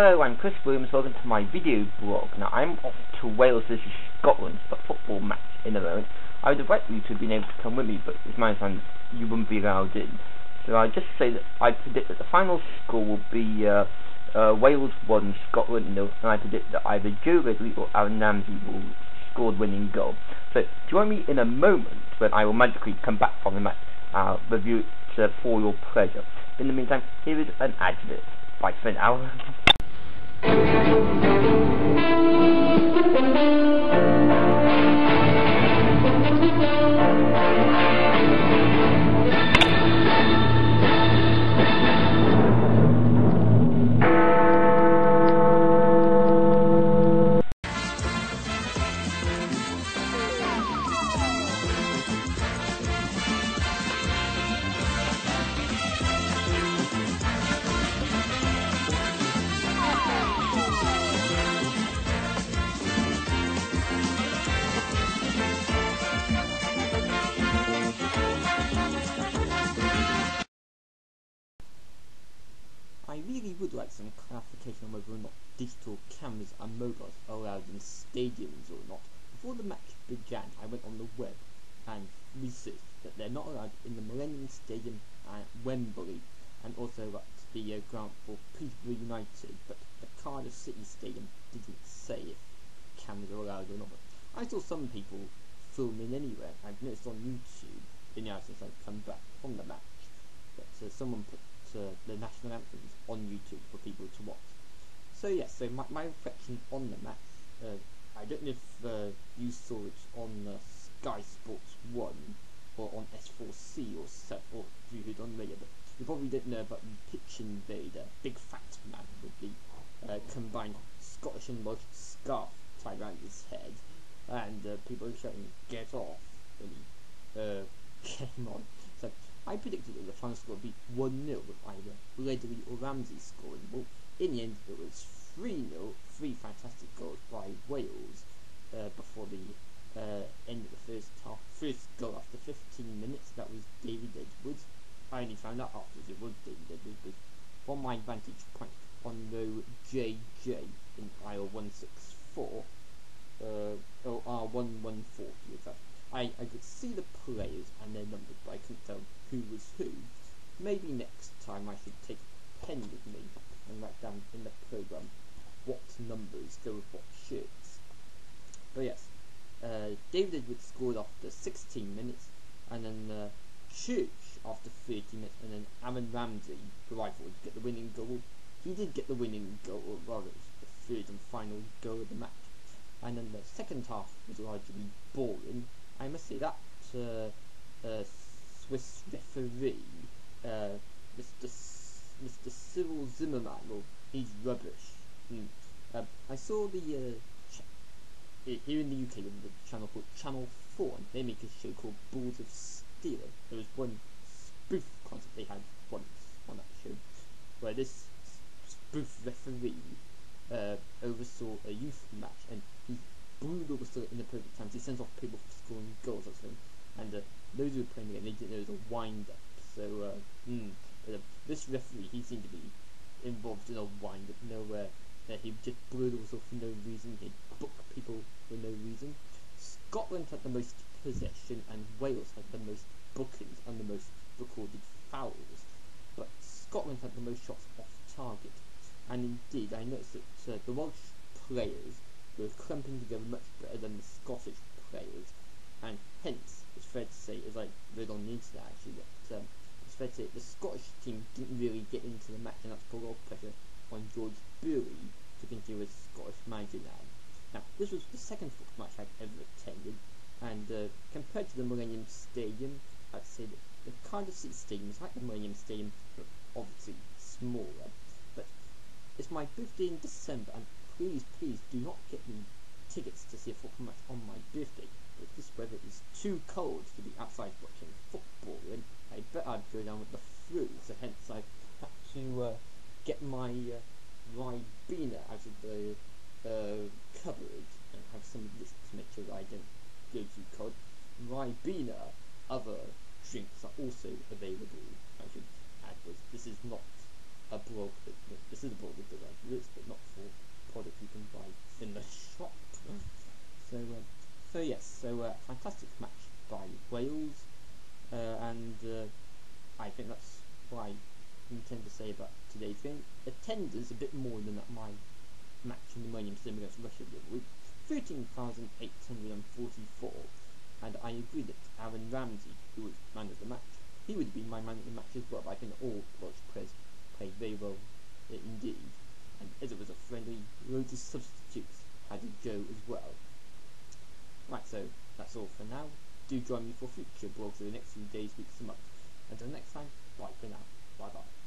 Hello, I'm Chris Williams. Welcome to my video blog. Now, I'm off to Wales versus Scotland for a football match in a moment. I would invite you to have been able to come with me, but it's my understanding you wouldn't be allowed in. So I just say that I predict that the final score will be Wales 1, Scotland 0, and I predict that either Joe Ridley or Aaron Ramsey will score the winning goal. So join me in a moment when I will magically come back from the match. I'll review it for your pleasure. In the meantime, here is an advert. Bye for now. I really would like some clarification on whether or not digital cameras and mobiles are allowed in stadiums or not. Before the match began, I went on the web and researched that they're not allowed in the Millennium Stadium at Wembley, and also at the ground for Peterborough United, but the Cardiff City Stadium didn't say if cameras are allowed or not. I saw some people filming anywhere. I've noticed on YouTube in the hours since I've come back from the match that someone put the national anthems on YouTube for people to watch. So yes, so my reflection on the match, I don't know if you saw it on Sky Sports 1 or on S4C or if you heard on radio, but you probably didn't know about the pitch invader, big fat man with the combined Scottish and Welsh scarf tied around his head, and people were shouting "get off" when he came on. So I predicted that the final score would be 1-0 with either Ledley or Ramsey scoring. Well, in the end it was 3-0, 3 fantastic goals by Wales before the end of the first half. First goal after 15 minutes, that was David Edwards. I only found out afterwards it was David Edwards, but from my vantage point on row JJ in aisle 164, or R1140 in fact, I could see the players and their numbers, but I couldn't tell who was who. Maybe next time I should take a pen with me and write down in the programme what numbers go with what shirts. But yes, David Edwards scored after 16 minutes, and then Church after 30 minutes, and then Aaron Ramsey, who I thought would get the winning goal. He did get the winning goal, or rather it was the third and final goal of the match. And then the second half was largely boring. I must say that Swiss referee, Mr. Cyril Zimmerman, well, he's rubbish. I saw the here in the UK on the channel called Channel 4, and they make a show called Balls of Steel. There was one spoof concert they had once on that show, where this spoof referee oversaw a youth match, and he booed oversaw it in the perfect times. He sends off people for scoring goals or something, and those who were playing the game, they didn't know it was a wind-up. So this referee, he seemed to be involved in a wind-up nowhere. He just blew oversaw for no reason. He'd book people for no reason. Scotland had the most possession, and Wales had the most bookings and the most recorded fouls, but Scotland had the most shots off target. And indeed, I noticed that the Welsh players were clumping together much better than the Scottish players, and hence it's fair to say, as I read on the internet actually, that it's fair to say the Scottish team didn't really get into the match, and that's put a lot of pressure on George Burley to continue as Scottish manager now. Now, this was the second football match I've ever attended, and compared to the Millennium Stadium, I'd say that the Cardiff City Stadium is like the Millennium Stadium, but obviously smaller. But it's my birthday in December, and please do not get me tickets to see a football match on my birthday. But this weather is too cold to be outside watching football, and I bet I'd go down with the flu, so hence I've had to get my Ribena out of the cupboard and have some of this to make sure that I don't go too cold. Ribena, other drinks are also available. I should add this. This is not a blog. This is a blog with the right words, but not about today's game. Attendance a bit more than at my match in the Millennium Stadium against Russia with 13,844, and I agree that Aaron Ramsey, who was man of the match, he would be my man of the match as well. But I think all Welsh players played very well indeed, and as it was a friendly, loads of substitutes had a go as well. Right, so that's all for now. Do join me for future blogs over the next few days, weeks and months. Until next time, bye for now. Bye bye.